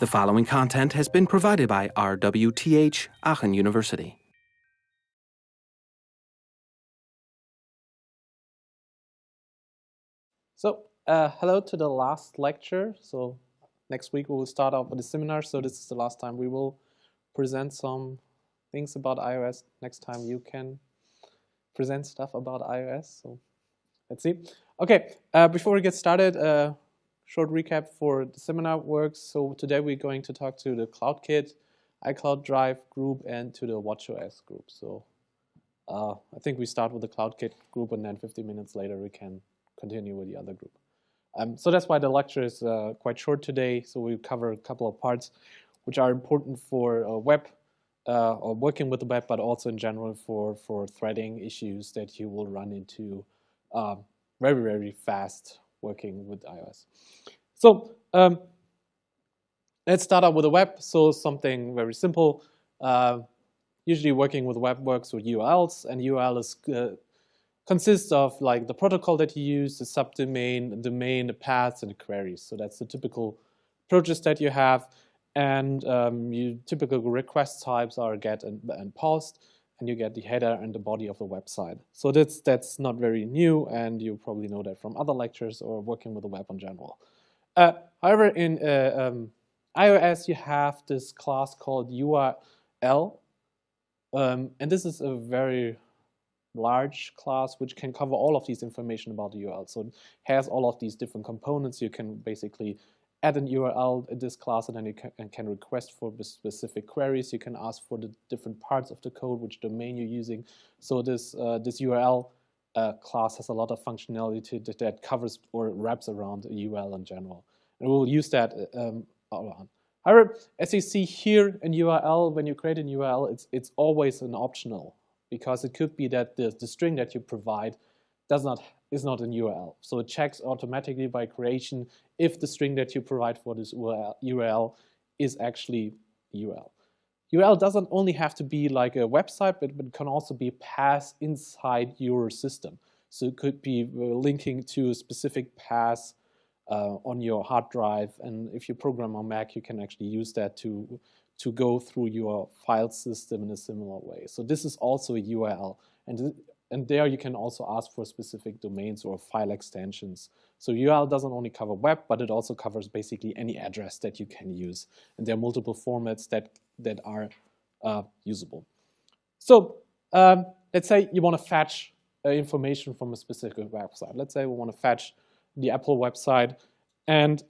The following content has been provided by RWTH, Aachen University. So, hello to the last lecture. So, next week we will start out with the seminar. So, this is the last time we will present some things about iOS. Next time you can present stuff about iOS. So, let's see. Okay, before we get started, short recap for the seminar works. So, today we're going to talk to the CloudKit, iCloud Drive group, and to the WatchOS group. So, I think we start with the CloudKit group, and then 15 minutes later we can continue with the other group. So that's why the lecture is quite short today. So we cover a couple of parts which are important for web or working with the web, but also in general for threading issues that you will run into very, very fast working with iOS. So let's start out with the web. So something very simple. Usually working with web works with URLs, and URL is consists of like the protocol that you use, the subdomain, the domain, the paths, and the queries. So that's the typical approaches that you have. And you typical request types are get and post, and you get the header and the body of the website. So that's not very new, and you probably know that from other lectures or working with the web in general. However, in iOS, you have this class called URL, and this is a very large class which can cover all of these information about the URL. So it has all of these different components. You can basically add an URL in this class, and then you can request for specific queries. You can ask for the different parts of the code, which domain you're using. So this URL class has a lot of functionality that covers or wraps around a URL in general. And we'll use that all on. However, as you see here in URL, when you create a URL, it's always an optional, because it could be that the string that you provide is not an URL. So it checks automatically by creation if the string that you provide for this URL is actually URL. URL doesn't only have to be like a website, but it can also be path inside your system. So it could be linking to a specific path on your hard drive, and if you program on Mac, you can actually use that to go through your file system in a similar way. So this is also a URL, and there you can also ask for specific domains or file extensions. So URL doesn't only cover web, but it also covers basically any address that you can use, and there are multiple formats that are usable. So let's say you want to fetch information from a specific website. Let's say we want to fetch the Apple website, and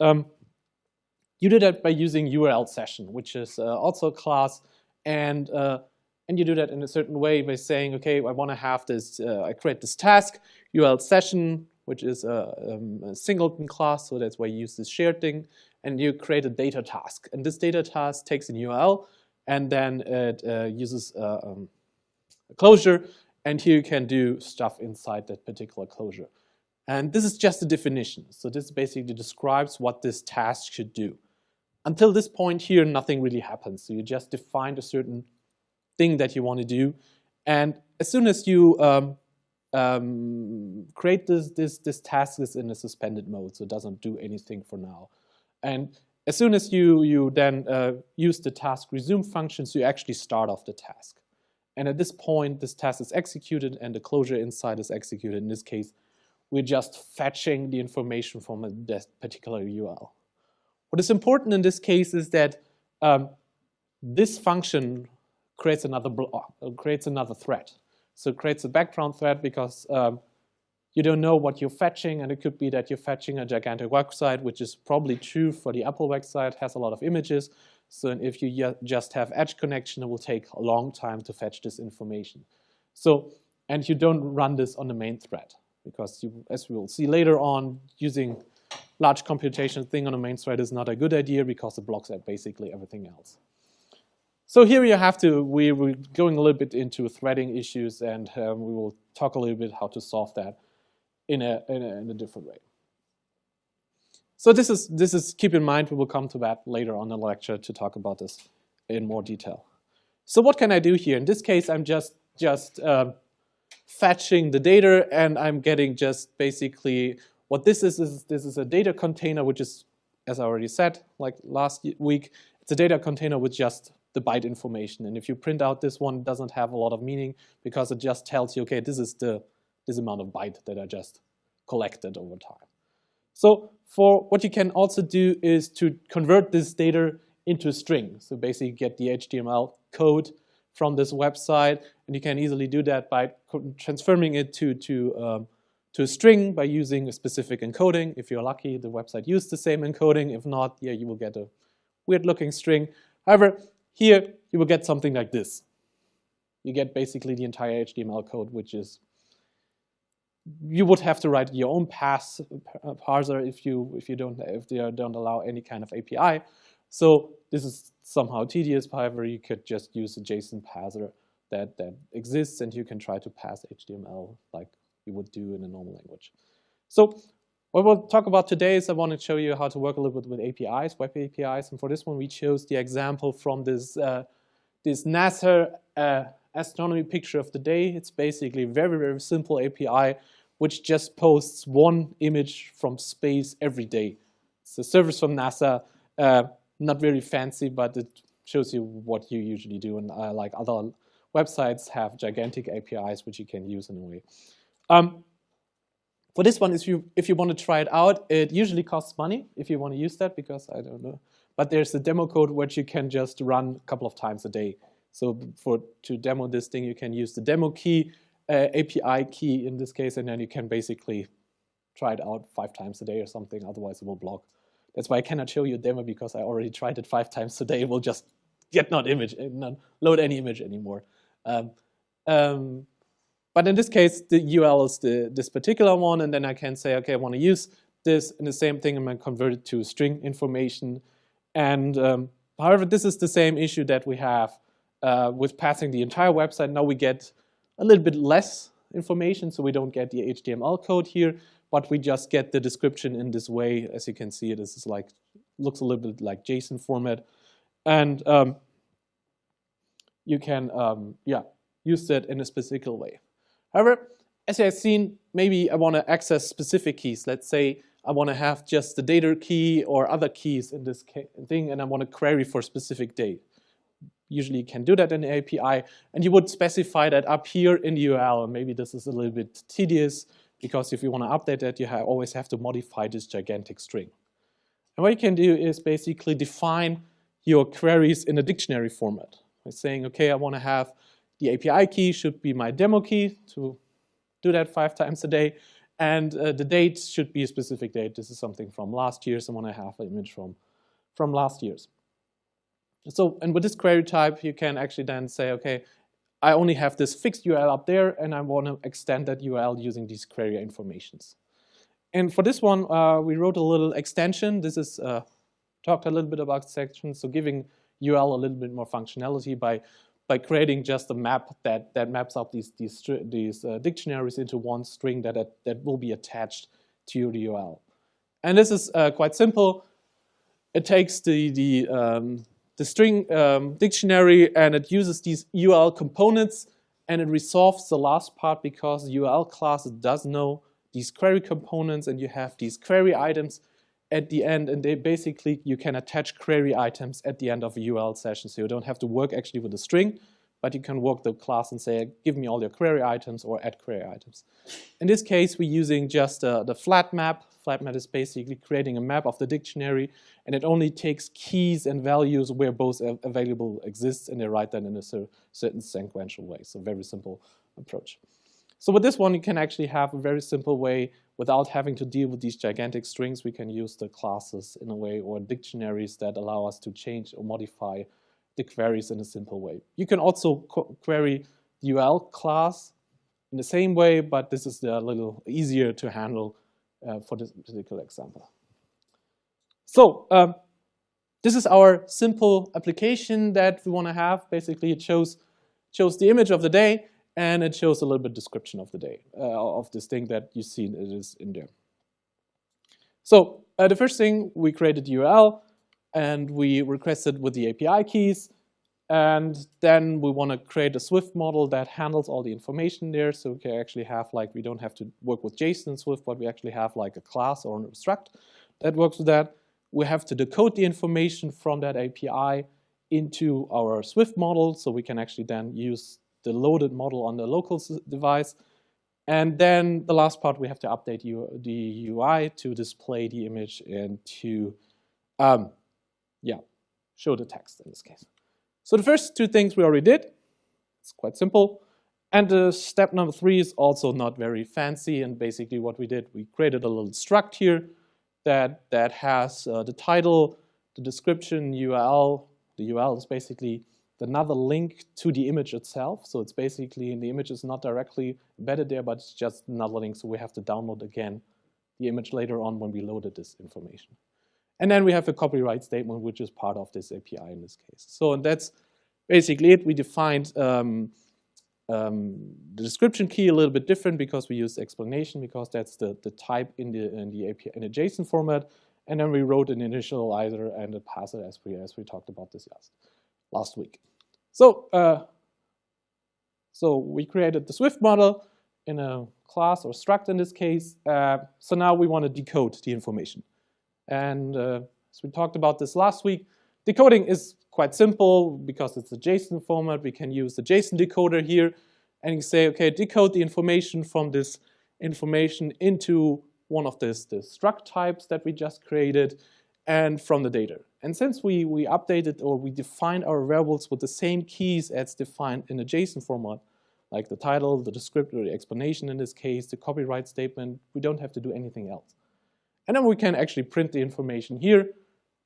you do that by using URL session, which is also a class, and you do that in a certain way by saying, okay, I want to have this, I create this task, URL session, which is a singleton class, so that's why you use this shared thing, and you create a data task. And this data task takes an URL, and then it uses a closure, and here you can do stuff inside that particular closure. And this is just a definition. So this basically describes what this task should do. Until this point here, nothing really happens. So you just defined a certain thing that you want to do. And as soon as you create this task is in a suspended mode, so it doesn't do anything for now. And as soon as you then use the task resume function, so you actually start off the task. And at this point, this task is executed and the closure inside is executed. In this case, we're just fetching the information from that particular URL. What is important in this case is that this function creates another thread. So it creates a background thread because you don't know what you're fetching, and it could be that you're fetching a gigantic website, which is probably true for the Apple website, has a lot of images. So if you just have edge connection, it will take a long time to fetch this information. So, and you don't run this on the main thread, because as we will see later on, using large computation thing on a main thread is not a good idea because it blocks out basically everything else. So here you have to, we're going a little bit into threading issues, and we will talk a little bit how to solve that in a different way. So this is keep in mind, we will come to that later on in the lecture to talk about this in more detail. So what can I do here? In this case, I'm just fetching the data, and I'm getting just basically what this is a data container which is as I already said, like last week, it's a data container with just the byte information. And if you print out this one, it doesn't have a lot of meaning because it just tells you, okay, this is this amount of byte that I just collected over time. So for what you can also do is to convert this data into a string. So basically get the HTML code from this website, and you can easily do that by transforming it to a string by using a specific encoding. If you're lucky, the website used the same encoding. If not, yeah, you will get a weird-looking string. However, here you will get something like this. You get basically the entire HTML code, which is you would have to write your own parser if they don't allow any kind of API. So this is somehow tedious. However, you could just use a JSON parser that exists, and you can try to pass HTML like you would do in a normal language. So what we'll talk about today is I want to show you how to work a little bit with APIs, web APIs, and for this one we chose the example from this NASA Astronomy picture of the day. It's basically a very, very simple API which just posts one image from space every day. It's a service from NASA, not very fancy, but it shows you what you usually do, and like other websites have gigantic APIs which you can use in a way. For this one, if you want to try it out, it usually costs money if you want to use that, because I don't know. But there's a demo code which you can just run a couple of times a day. So to demo this thing, you can use the demo key, API key in this case, and then you can basically try it out 5 times a day or something, otherwise it will block. That's why I cannot show you a demo, because I already tried it 5 times a day. It will just not load any image anymore. But in this case, the URL is this particular one, and then I can say, okay, I want to use this, and the same thing, I'm going to convert it to string information. And however, this is the same issue that we have with passing the entire website. Now we get a little bit less information, so we don't get the HTML code here, but we just get the description in this way. As you can see, this is like, looks a little bit like JSON format. And you can use that in a specific way. However, as you have seen, maybe I want to access specific keys. Let's say I want to have just the data key or other keys in this thing, and I want to query for a specific date. Usually you can do that in the API, and you would specify that up here in the URL. Maybe this is a little bit tedious, because if you want to update that, you always have to modify this gigantic string. And what you can do is basically define your queries in a dictionary format. By saying, okay, I want to have the API key should be my demo key to do that 5 times a day, and the date should be a specific date. This is something from last year, so I want to have an image from last year's. So, and with this query type, you can actually then say, okay, I only have this fixed URL up there, and I want to extend that URL using these query informations. And for this one, we wrote a little extension. This is talked a little bit about sections, so giving URL a little bit more functionality by creating just a map that maps out these dictionaries into one string that will be attached to the URL. And this is quite simple. It takes the string dictionary, and it uses these URL components, and it resolves the last part, because the URL class does know these query components, and you have these query items at the end, and they basically, you can attach query items at the end of a URL session, so you don't have to work actually with a string, but you can work the class and say, give me all your query items or add query items. In this case, we're using just the flat map. Flat map is basically creating a map of the dictionary, and it only takes keys and values where both available exists, and they write that in a certain sequential way. So very simple approach. So with this one, you can actually have a very simple way without having to deal with these gigantic strings. We can use the classes in a way, or dictionaries that allow us to change or modify the queries in a simple way. You can also query the URL class in the same way, but this is a little easier to handle for this particular example. So this is our simple application that we want to have. Basically, it shows the image of the day, and it shows a little bit description of the day, of this thing that you see it is in there. So the first thing, we created the URL, and we requested with the API keys, and then we want to create a Swift model that handles all the information there, so we can actually have, like, we don't have to work with JSON in Swift, but we actually have like a class or a struct that works with that. we have to decode the information from that API into our Swift model, so we can actually then use the loaded model on the local device. And then the last part, we have to update the UI to display the image and to show the text in this case. So the first two things we already did. It's quite simple. And step number 3 is also not very fancy. And basically what we did, we created a little struct here that has the title, the description, URL. The URL is basically another link to the image itself. So it's basically, the image is not directly embedded there, but it's just another link. So we have to download again the image later on when we loaded this information. And then we have a copyright statement, which is part of this API in this case. So that's basically it. We defined the description key a little bit different because we use explanation, because that's the type in the API in a JSON format. And then we wrote an initializer and a parser as we talked about this last week. So we created the Swift model in a class or struct in this case. So now we want to decode the information. And as we talked about this last week, decoding is quite simple because it's a JSON format. We can use the JSON decoder here and you say, okay, decode the information from this information into one of the struct types that we just created and from the data. And since we updated or we defined our variables with the same keys as defined in a JSON format, like the title, the descriptor, the explanation in this case, the copyright statement, we don't have to do anything else. And then we can actually print the information here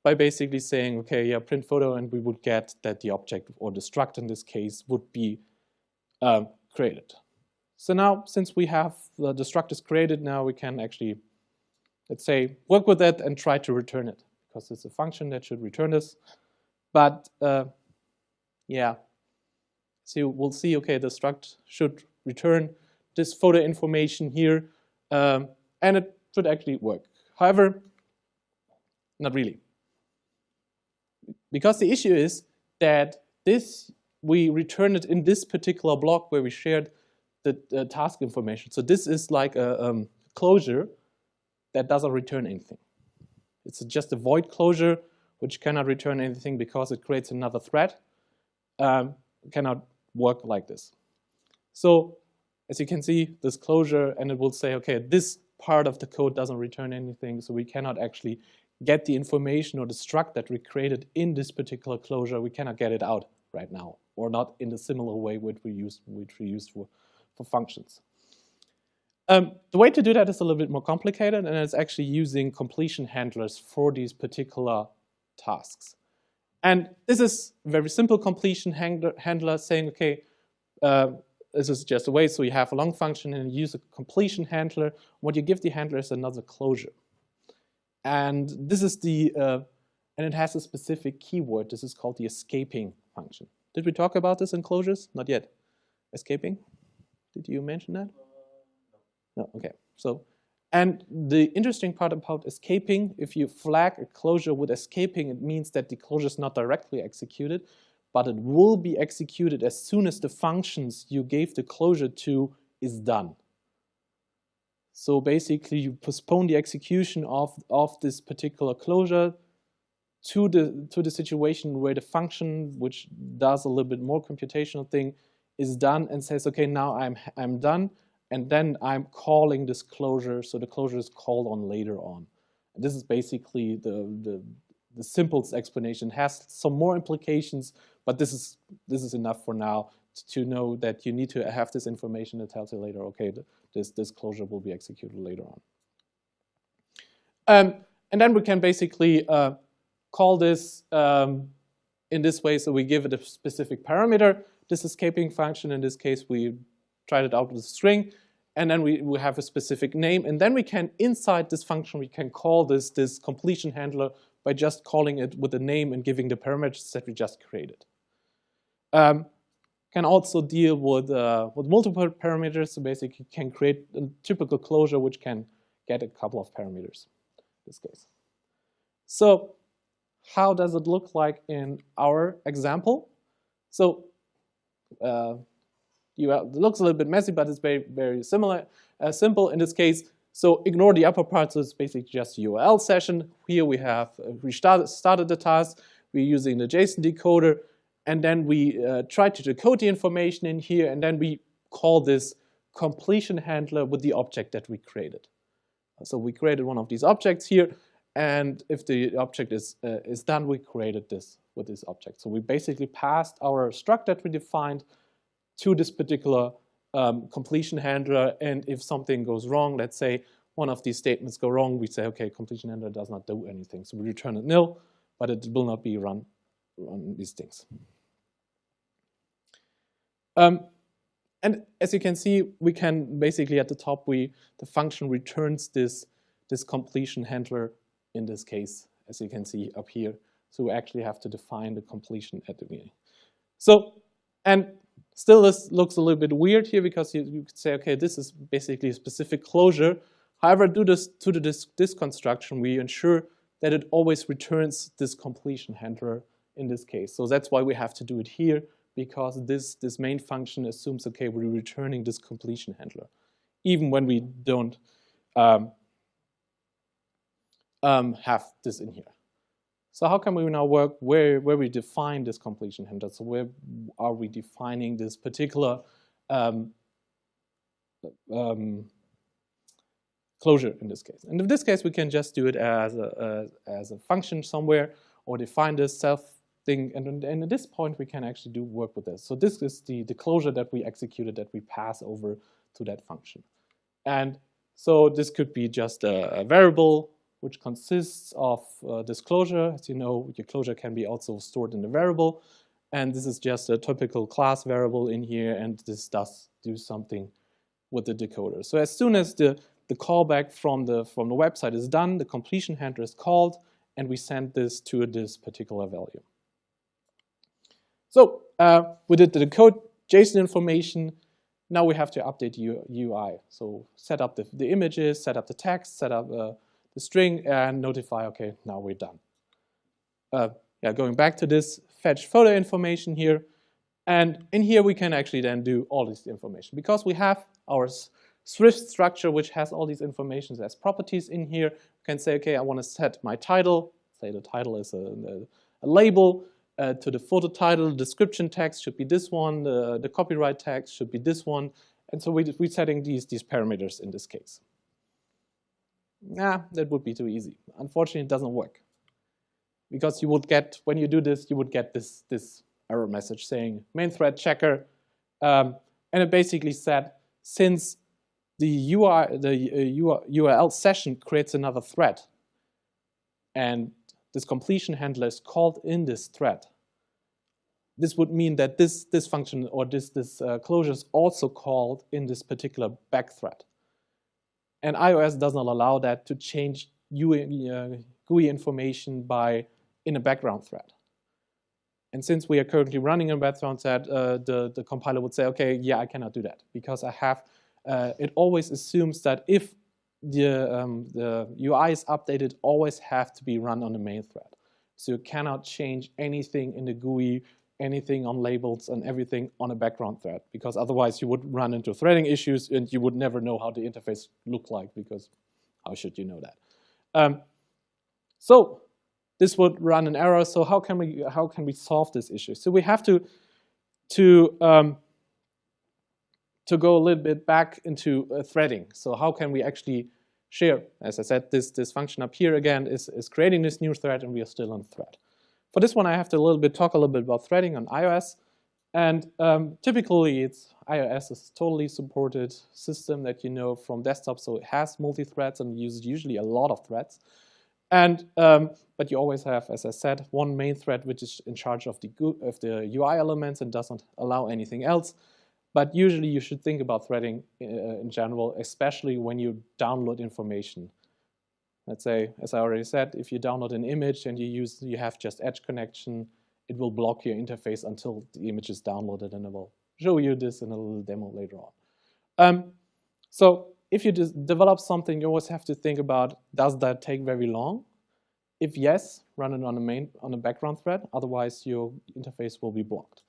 by basically saying, okay, yeah, print photo, and we would get that the object or the struct in this case would be created. So now, since we have the struct is created, now we can actually, let's say, work with it and try to return it, because it's a function that should return this. But yeah, so we'll see, okay, the struct should return this photo information here, and it should actually work. However, not really. Because the issue is that we return it in this particular block where we shared the task information. So this is like a closure that doesn't return anything. It's just a void closure which cannot return anything because it creates another thread. It cannot work like this. So as you can see, this closure, and it will say, okay, this part of the code doesn't return anything, so we cannot actually get the information or the struct that we created in this particular closure. We cannot get it out right now, or not in the similar way which we used for functions. The way to do that is a little bit more complicated, and it's actually using completion handlers for these particular tasks. And this is a very simple completion handler saying, okay, this is just a way, so you have a long function and you use a completion handler. What you give the handler is another closure. And this is and it has a specific keyword. This is called the escaping function. Did we talk about this in closures? Not yet. Escaping? Did you mention that? No, okay. So, and the interesting part about escaping, if you flag a closure with escaping, it means that the closure is not directly executed, but it will be executed as soon as the functions you gave the closure to is done. So basically, you postpone the execution of this particular closure to the situation where the function, which does a little bit more computational thing, is done and says, okay, now I'm done, and then I'm calling this closure, so the closure is called on later on. And this is basically the simplest explanation. It has some more implications, but this is enough for now to know that you need to have this information that tells you later, okay, this closure will be executed later on. And then we can basically call this in this way, so we give it a specific parameter. This escaping function, in this case, we tried it out with a string, and then we have a specific name, and then we can, inside this function, we can call this completion handler by just calling it with a name and giving the parameters that we just created. Can also deal with multiple parameters, so basically you can create a typical closure which can get a couple of parameters in this case. So how does it look like in our example? So it looks a little bit messy, but it's very, very similar, simple in this case. So ignore the upper part, so it's basically just a URL session. Here we have, we started the task, we're using the JSON decoder, and then we try to decode the information in here, and then we call this completion handler with the object that we created. So we created one of these objects here, and if the object is done, we created this with this object. So we basically passed our struct that we defined to this particular completion handler, and if something goes wrong, let's say one of these statements go wrong, we say, okay, completion handler does not do anything. So we return it nil, but it will not be run on these things. And as you can see, we can basically at the top, the function returns this completion handler in this case, as you can see up here. So we actually have to define the completion at the beginning. So, and still this looks a little bit weird here because you could say, okay, this is basically a specific closure. However, due to this construction, we ensure that it always returns this completion handler in this case. So that's why we have to do it here, because this main function assumes, okay, we're returning this completion handler, even when we don't have this in here. So how can we now work where we define this completion handler? So where are we defining this particular closure in this case? And in this case, we can just do it as a function somewhere, or define this self thing. And at this point, we can actually work with this. So this is the closure that we executed, that we pass over to that function. And so this could be just a variable which consists of this closure. As you know, your closure can be also stored in a variable. And this is just a typical class variable in here, and this does do something with the decoder. So as soon as the callback from the website is done, the completion handler is called, and we send this to this particular value. So we did the decode JSON information. Now we have to update UI. So set up the images, set up the text, set up the string, and notify, okay, now we're done. Going back to this fetch photo information here. And in here we can actually then do all this information, because we have our Swift structure which has all these informations as properties in here. We can say, okay, I want to set my title. Say the title is a label. To the photo title, description text should be this one. The copyright text should be this one. And so we're setting these parameters in this case. Nah, that would be too easy. Unfortunately, it doesn't work. Because you would get, when you do this, you would get this error message saying main thread checker. And it basically said, since the URL session creates another thread, and this completion handler is called in this thread, this would mean that this function or this closure is also called in this particular back thread. And iOS does not allow that to change GUI information in a background thread. And since we are currently running a background thread, the compiler would say, okay, yeah, I cannot do that, because I have, it always assumes that if the UI is updated, always have to be run on the main thread. So you cannot change anything in the GUI, anything on labels and everything on a background thread, because otherwise you would run into threading issues and you would never know how the interface looked like, because how should you know that? So this would run an error. So how can we solve this issue? So we have to go a little bit back into threading. So how can we actually share? As I said, this function up here again is creating this new thread, and we are still on thread. For this one, I have to talk a little bit about threading on iOS. And typically, iOS is a totally supported system that you know from desktop, so it has multi-threads and uses usually a lot of threads. And but you always have, as I said, one main thread which is in charge of the UI elements and doesn't allow anything else. But usually you should think about threading in general, especially when you download information. Let's say, as I already said, if you download an image and you have just Edge connection, it will block your interface until the image is downloaded, and I will show you this in a little demo later on. So if you develop something, you always have to think about, does that take very long? If yes, run it on a background thread, otherwise your interface will be blocked.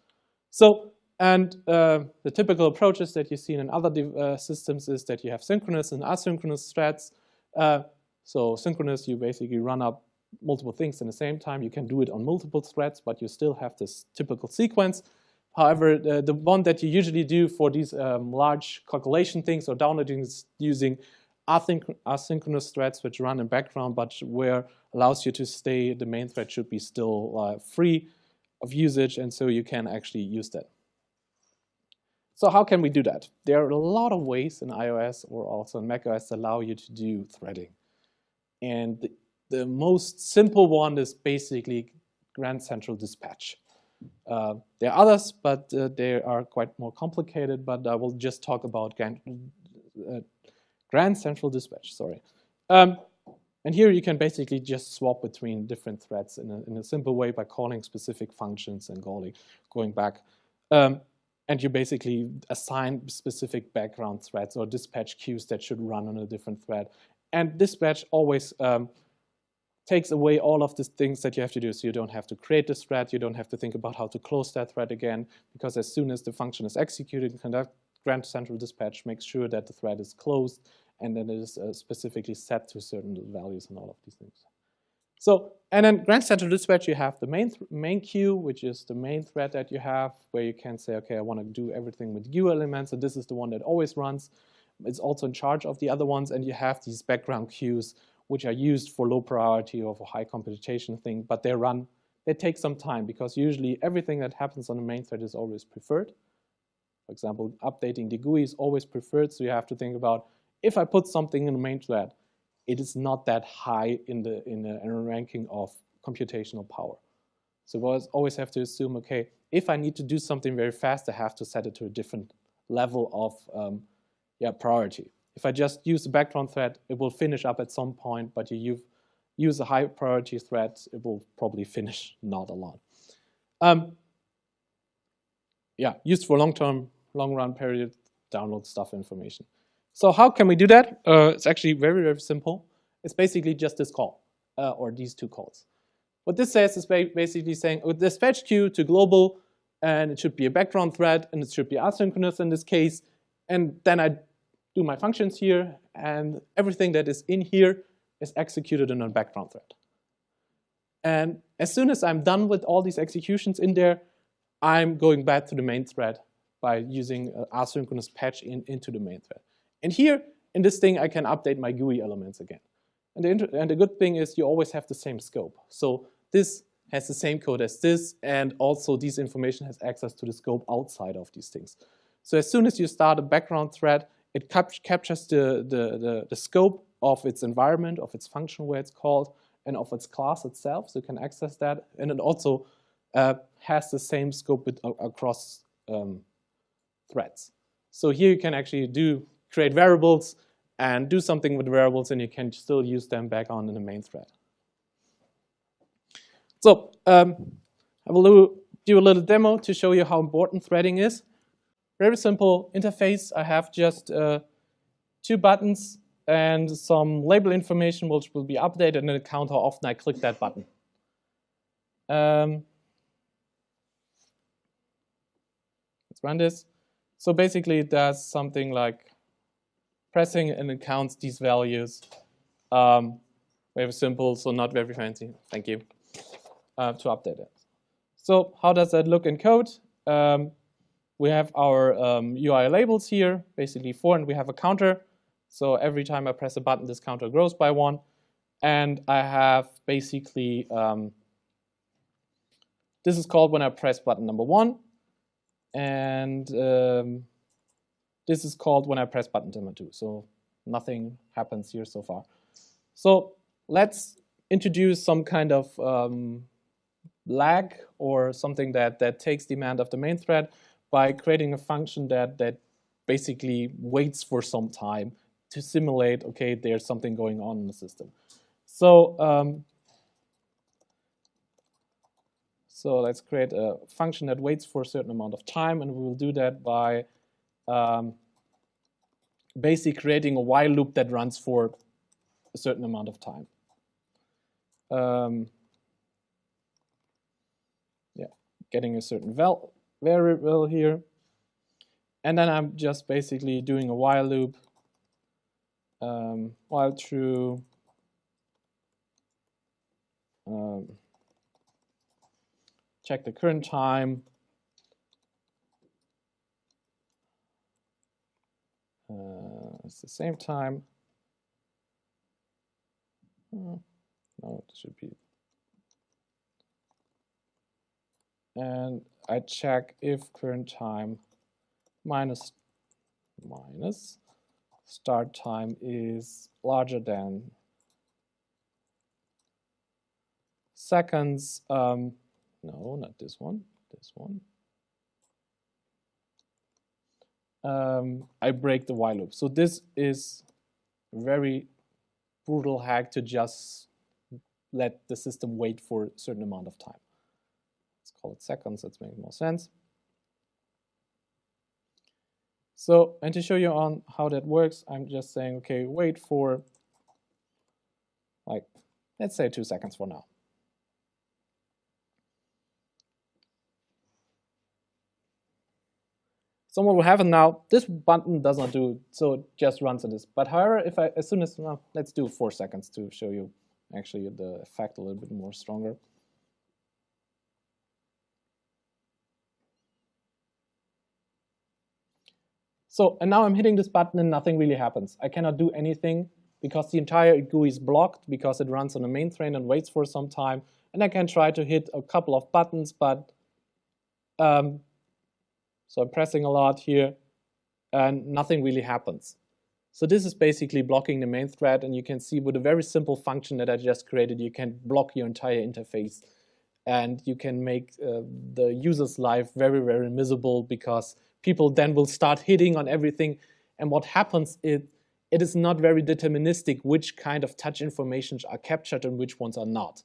So And the typical approaches that you see in other systems is that you have synchronous and asynchronous threads. So synchronous, you basically run up multiple things in the same time. You can do it on multiple threads, but you still have this typical sequence. However, the one that you usually do for these large calculation things or downloading is using asynchronous threads which run in background, but where allows you to stay, the main thread should be still free of usage, and so you can actually use that. So how can we do that? There are a lot of ways in iOS or also in macOS that allow you to do threading. And the most simple one is basically Grand Central Dispatch. There are others, but they are quite more complicated, but I will just talk about Grand Central Dispatch, sorry. And here you can basically just swap between different threads in a simple way by calling specific functions and going back. And you basically assign specific background threads or dispatch queues that should run on a different thread. And dispatch always takes away all of the things that you have to do. So you don't have to create this thread, you don't have to think about how to close that thread again, because as soon as the function is executed, Grand Central Dispatch makes sure that the thread is closed and then it is specifically set to certain values and all of these things. So, and then Grand Central Dispatch, you have the main queue, which is the main thread that you have, where you can say, okay, I want to do everything with U elements, and this is the one that always runs. It's also in charge of the other ones, and you have these background queues, which are used for low priority or for high computation thing, but they take some time, because usually everything that happens on the main thread is always preferred. For example, updating the GUI is always preferred, so you have to think about, if I put something in the main thread, it is not that high in the ranking of computational power. So we always have to assume, okay, if I need to do something very fast, I have to set it to a different level of priority. If I just use the background thread, it will finish up at some point, but you use a high priority thread, it will probably finish not a lot. Used for long run period, download stuff information. So how can we do that? It's actually very, very simple. It's basically just this call, or these two calls. What this says is basically saying, dispatch queue to global, and it should be a background thread, and it should be asynchronous in this case. And then I do my functions here, and everything that is in here is executed in a background thread. And as soon as I'm done with all these executions in there, I'm going back to the main thread by using asynchronous patch into the main thread. And here, in this thing, I can update my GUI elements again. And the good thing is you always have the same scope. So this has the same code as this, and also this information has access to the scope outside of these things. So as soon as you start a background thread, it captures the scope of its environment, of its function where it's called, and of its class itself, so you can access that. And it also has the same scope across threads. So here you can actually create variables and do something with variables, and you can still use them back on in the main thread. So I will do a little demo to show you how important threading is. Very simple interface. I have just 2 buttons and some label information which will be updated, and it'll count how often I click that button. Let's run this. So basically it does something like pressing, and it counts these values. Very simple, so not very fancy. Thank you. To update it. So how does that look in code? We have our UI labels here, basically 4, and we have a counter. So every time I press a button, this counter grows by 1. And I have basically, this is called when I press button number 1. And this is called when I press button number 2. So nothing happens here so far. So let's introduce some kind of lag or something that takes demand of the main thread by creating a function that basically waits for some time to simulate, okay, there's something going on in the system. So, so let's create a function that waits for a certain amount of time, and we will do that by basically creating a while loop that runs for a certain amount of time. Getting a certain variable here, And then I'm just basically doing a while loop, while true, check the current time, it's the same time. No, it should be. And I check if current time minus start time is larger than seconds. No, not this one, this one. I break the while loop. So this is a very brutal hack to just let the system wait for a certain amount of time. Let's call it seconds, that's making more sense. So, and to show you on how that works, I'm just saying, okay, wait for, like, let's say 2 seconds for now. So what will happen now, this button does not do, so it just runs on this. But however, if I, as soon as, well, let's do 4 seconds to show you actually the effect a little bit more stronger. So, and now I'm hitting this button and nothing really happens. I cannot do anything because the entire GUI is blocked because it runs on the main thread and waits for some time. And I can try to hit a couple of buttons, but so I'm pressing a lot here and nothing really happens. So this is basically blocking the main thread, and you can see with a very simple function that I just created, you can block your entire interface and you can make the user's life very, very miserable because people then will start hitting on everything. And what happens is it is not very deterministic which kind of touch informations are captured and which ones are not.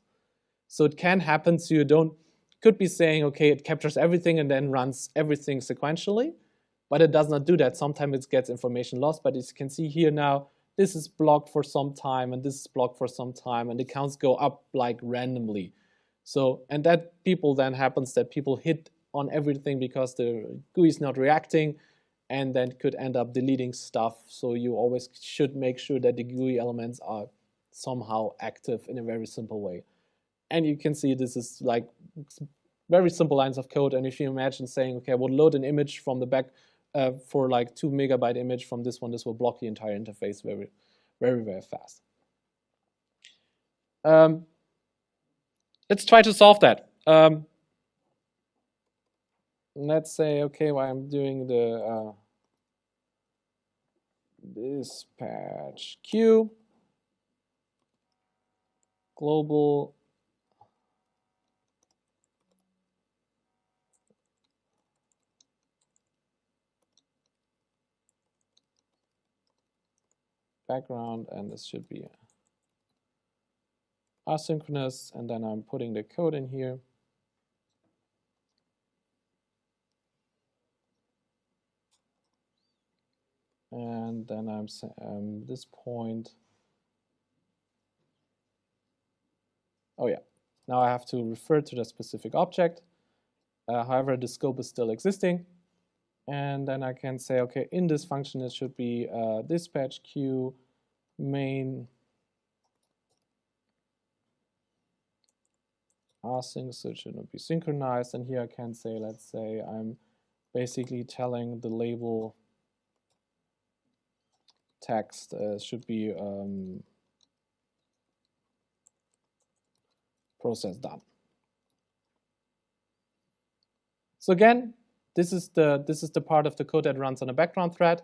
So it can happen, so you could be saying, okay, it captures everything and then runs everything sequentially, but it does not do that. Sometimes it gets information lost, but as you can see here now, this is blocked for some time and this is blocked for some time, and the counts go up like randomly. So, and that people then happens that people hit on everything because the GUI is not reacting, and then could end up deleting stuff. So you always should make sure that the GUI elements are somehow active in a very simple way. And you can see this is like very simple lines of code. And if you imagine saying, okay, I would load an image from the back for like 2 megabyte image from this one, this will block the entire interface very, very, very fast. Let's try to solve that. Let's say, okay, while I'm doing the dispatch queue, global background, and this should be asynchronous, and then I'm putting the code in here. And then I'm this point. Oh yeah, now I have to refer to the specific object. However, the scope is still existing. And then I can say, okay, in this function, it should be dispatch queue main async, so it should not be synchronized. And here I can say, let's say I'm basically telling the label text should be process done. So again, this is the part of the code that runs on a background thread,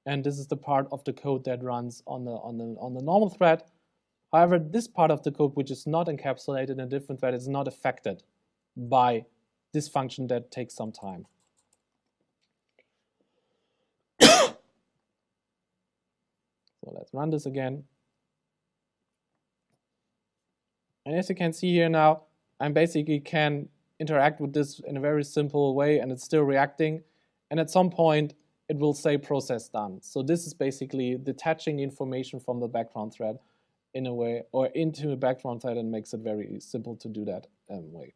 and this is the part of the code that runs on the normal thread. However, this part of the code, which is not encapsulated in a different thread, is not affected by this function that takes some time. So let's run this again. And as you can see here now, I basically can interact with this in a very simple way, and it's still reacting. And at some point, it will say process done. So this is basically detaching the information from the background thread in a way, or into a background thread, and makes it very simple to do that way.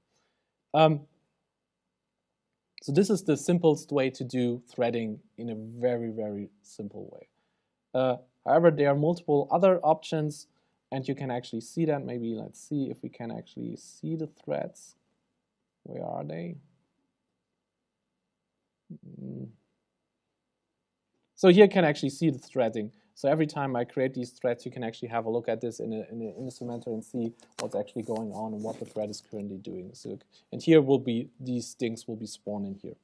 So this is the simplest way to do threading in a very, very simple way. However, there are multiple other options, and you can actually see that. Maybe let's see if we can actually see the threads. Where are they? So here you can actually see the threading. So every time I create these threads, you can actually have a look at this in the instrumental and see what's actually going on and what the thread is currently doing. So, and here will be, these things will be spawned in here.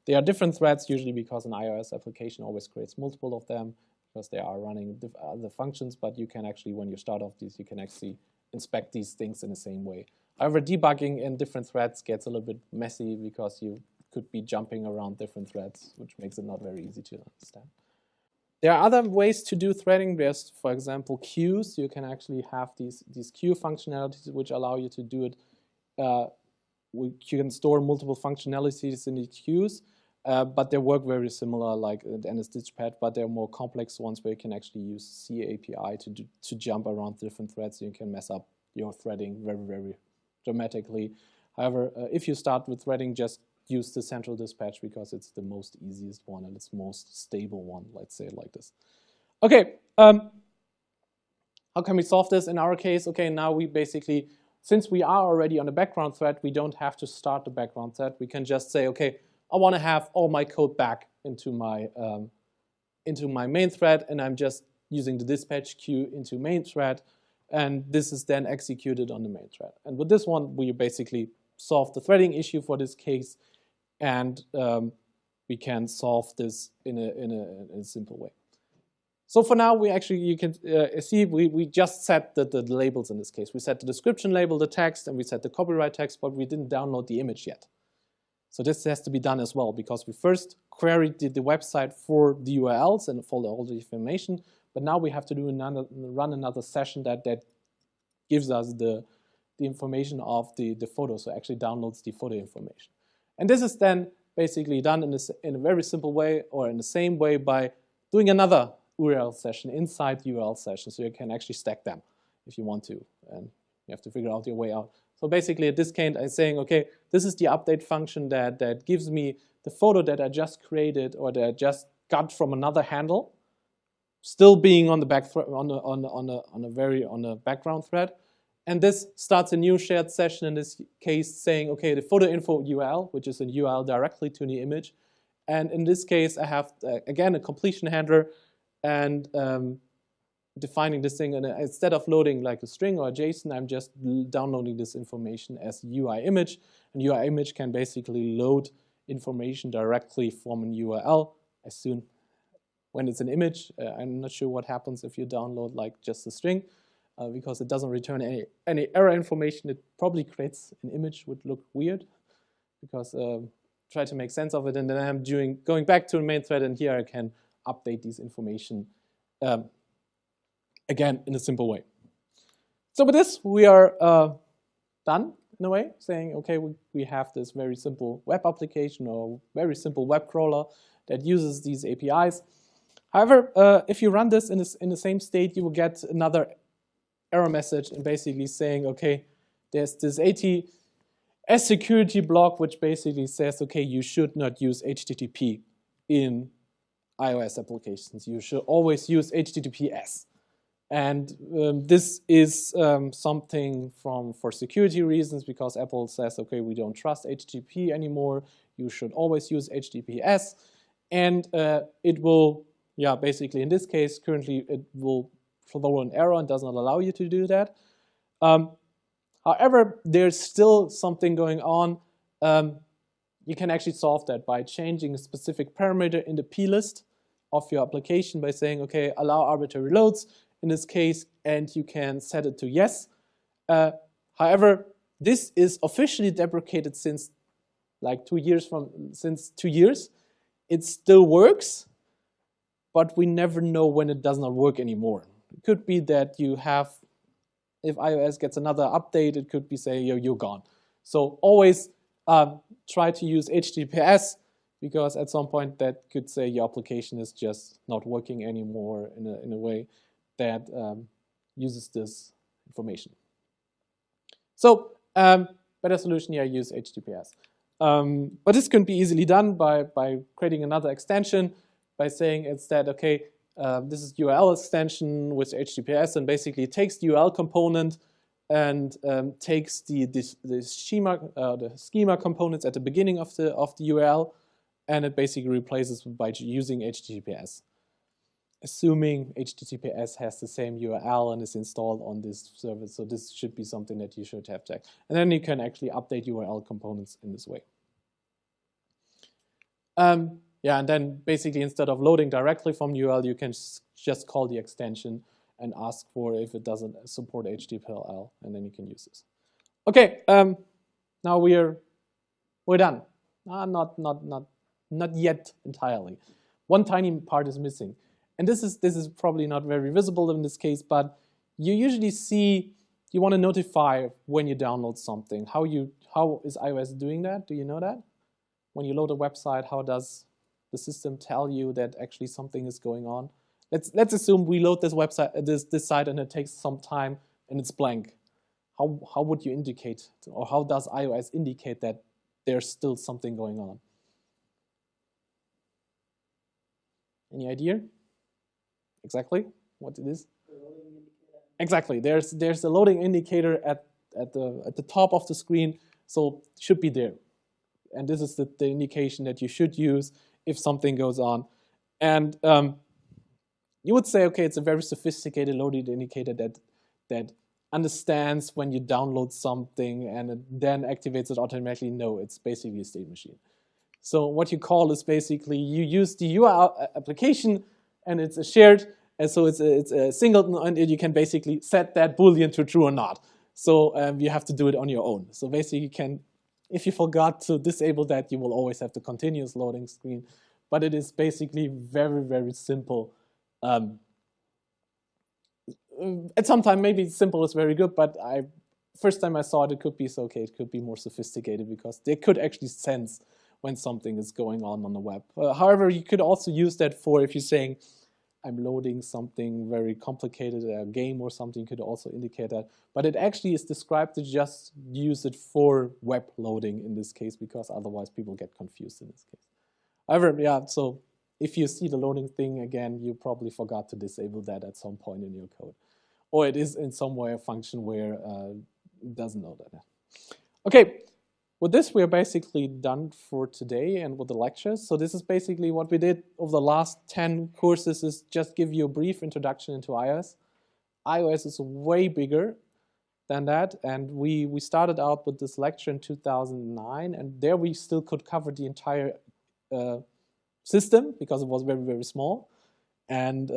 There are different threads usually because an iOS application always creates multiple of them because they are running other functions, but you can actually, when you start off these, you can actually inspect these things in the same way. However, debugging in different threads gets a little bit messy because you could be jumping around different threads, which makes it not very easy to understand. There are other ways to do threading. There's, for example, queues. You can actually have these queue functionalities which allow you to do it. You can store multiple functionalities in the queues, but they work very similar like NSDispatch, but they're more complex ones where you can actually use C API to jump around different threads, so you can mess up your threading very, very dramatically. However, if you start with threading, just use the central dispatch because it's the most easiest one and it's most stable one, let's say it like this. Okay, how can we solve this in our case? Okay, now we basically, since we are already on the background thread, we don't have to start the background thread. We can just say, okay, I want to have all my code back into my main thread, and I'm just using the dispatch queue into main thread, and this is then executed on the main thread. And with this one, we basically solve the threading issue for this case, and we can solve this in a simple way. So for now, we actually, you can see we just set the labels in this case. We set the description label, the text, and we set the copyright text, but we didn't download the image yet. So this has to be done as well, because we first queried the website for the URLs and for all the information, but now we have to run another session that gives us the information of the photo, so actually downloads the photo information. And this is then basically done in a very simple way, or in the same way, by doing another URL session inside the URL session, so you can actually stack them if you want to, and you have to figure out your way out. So basically at this point I'm saying, okay, this is the update function that gives me the photo that I just created or that I just got from another handle, still being on the background thread. And this starts a new shared session in this case saying, okay, the photo info URL, which is a URL directly to the image. And in this case, I have, again, a completion handler and defining this thing. And instead of loading like a string or a JSON, I'm just downloading this information as UI image. And UI image can basically load information directly from an URL as soon when it's an image. I'm not sure what happens if you download like just a string. Because it doesn't return any error information. It probably creates an image, would look weird, because try to make sense of it, and then I'm going back to the main thread, and here I can update these information again in a simple way. So with this, we are done in a way, saying, okay, we have this very simple web application or very simple web crawler that uses these APIs. However, if you run this in the same state, you will get another error message and basically saying, okay, there's this ATS security block which basically says, okay, you should not use HTTP in iOS applications. You should always use HTTPS. And this is something for security reasons, because Apple says, okay, we don't trust HTTP anymore. You should always use HTTPS. And it will, yeah, basically in this case, currently it will throw an error and does not allow you to do that. However, there's still something going on. You can actually solve that by changing a specific parameter in the plist of your application by saying, okay, allow arbitrary loads in this case, and you can set it to yes. However, this is officially deprecated since like 2 years. It still works, but we never know when it does not work anymore. It could be that you have, if iOS gets another update, it could be saying, you're gone. So always try to use HTTPS, because at some point that could say your application is just not working anymore in a way that uses this information. So better solution here, use HTTPS. But this can be easily done by creating another extension, by saying instead, okay, this is URL extension with HTTPS, and basically it takes the URL component and takes the schema components at the beginning of the URL, and it basically replaces by using HTTPS, assuming HTTPS has the same URL and is installed on this service. So this should be something that you should have checked. And then you can actually update URL components in this way. Yeah, and then basically instead of loading directly from URL, you can just call the extension and ask for if it doesn't support HTTPL, and then you can use this. Okay, now we're done. Not yet entirely. One tiny part is missing, and this is probably not very visible in this case, but you usually see you want to notify when you download something. How is iOS doing that? Do you know that? When you load a website, how does the system tell you that actually something is going on? Let's assume we load this website, this site, and it takes some time and it's blank. How would you indicate, or how does iOS indicate that there's still something going on? Any idea? Exactly what it is? Exactly. There's a loading indicator at the top of the screen, so it should be there. And this is the indication that you should use if something goes on. And you would say, okay, it's a very sophisticated loading indicator that understands when you download something and it then activates it automatically. No, it's basically a state machine. So what you call is basically you use the URL application and it's a shared, and so it's a singleton, and you can basically set that Boolean to true or not. So you have to do it on your own. So basically you can, if you forgot to disable that, you will always have the continuous loading screen. But it is basically very, very simple. At some time, maybe simple is very good, but first time I saw it, it could be so okay. It could be more sophisticated because they could actually sense when something is going on the web. However, you could also use that for if you're saying, I'm loading something very complicated, a game or something, could also indicate that. But it actually is described to just use it for web loading in this case, because otherwise people get confused in this case. However, yeah, so if you see the loading thing again, you probably forgot to disable that at some point in your code. Or it is in some way a function where it doesn't know that. Okay, with this we're basically done for today and with the lectures. So this is basically what we did over the last 10 courses, is just give you a brief introduction into iOS. iOS is way bigger than that, and we started out with this lecture in 2009, and there we still could cover the entire system because it was very, very small. And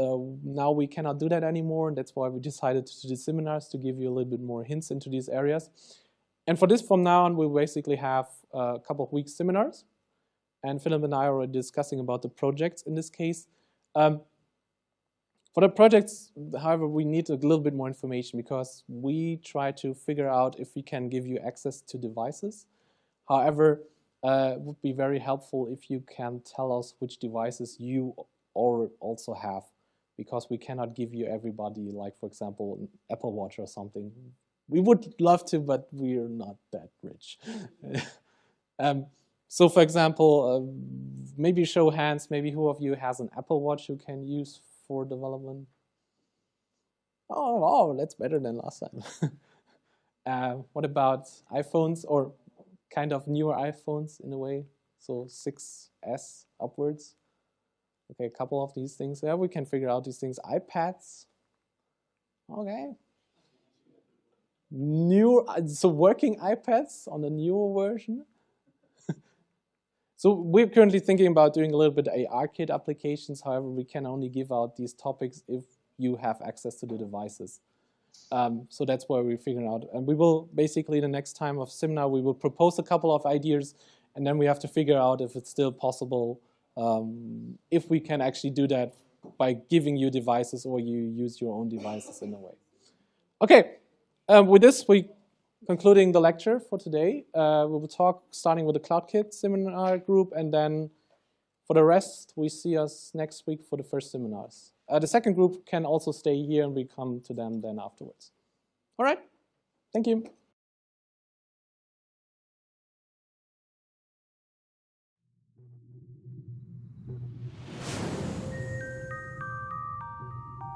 now we cannot do that anymore, and that's why we decided to do seminars to give you a little bit more hints into these areas. And for this, from now on, we basically have a couple of weeks seminars, and Philipp and I are discussing about the projects in this case. For the projects, however, we need a little bit more information because we try to figure out if we can give you access to devices. However, it would be very helpful if you can tell us which devices you also have, because we cannot give you everybody, like for example, an Apple Watch or something. We would love to, but we're not that rich. So for example, maybe show hands, maybe who of you has an Apple Watch you can use for development? Oh, that's better than last time. What about iPhones, or kind of newer iPhones in a way? So 6S upwards. Okay, a couple of these things. Yeah, we can figure out these things. iPads. Okay. So working iPads on a newer version. So we're currently thinking about doing a little bit of AR-Kit applications. However, we can only give out these topics if you have access to the devices. So that's why we're figuring out. And we will basically, the next time of seminar, we will propose a couple of ideas, and then we have to figure out if it's still possible, if we can actually do that by giving you devices or you use your own devices in a way. Okay, with this, we concluding the lecture for today. We will talk starting with the CloudKit seminar group, and then for the rest, we see us next week for the first seminars. The second group can also stay here, and we come to them then afterwards. All right, thank you.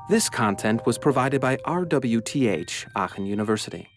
This content was provided by RWTH, Aachen University.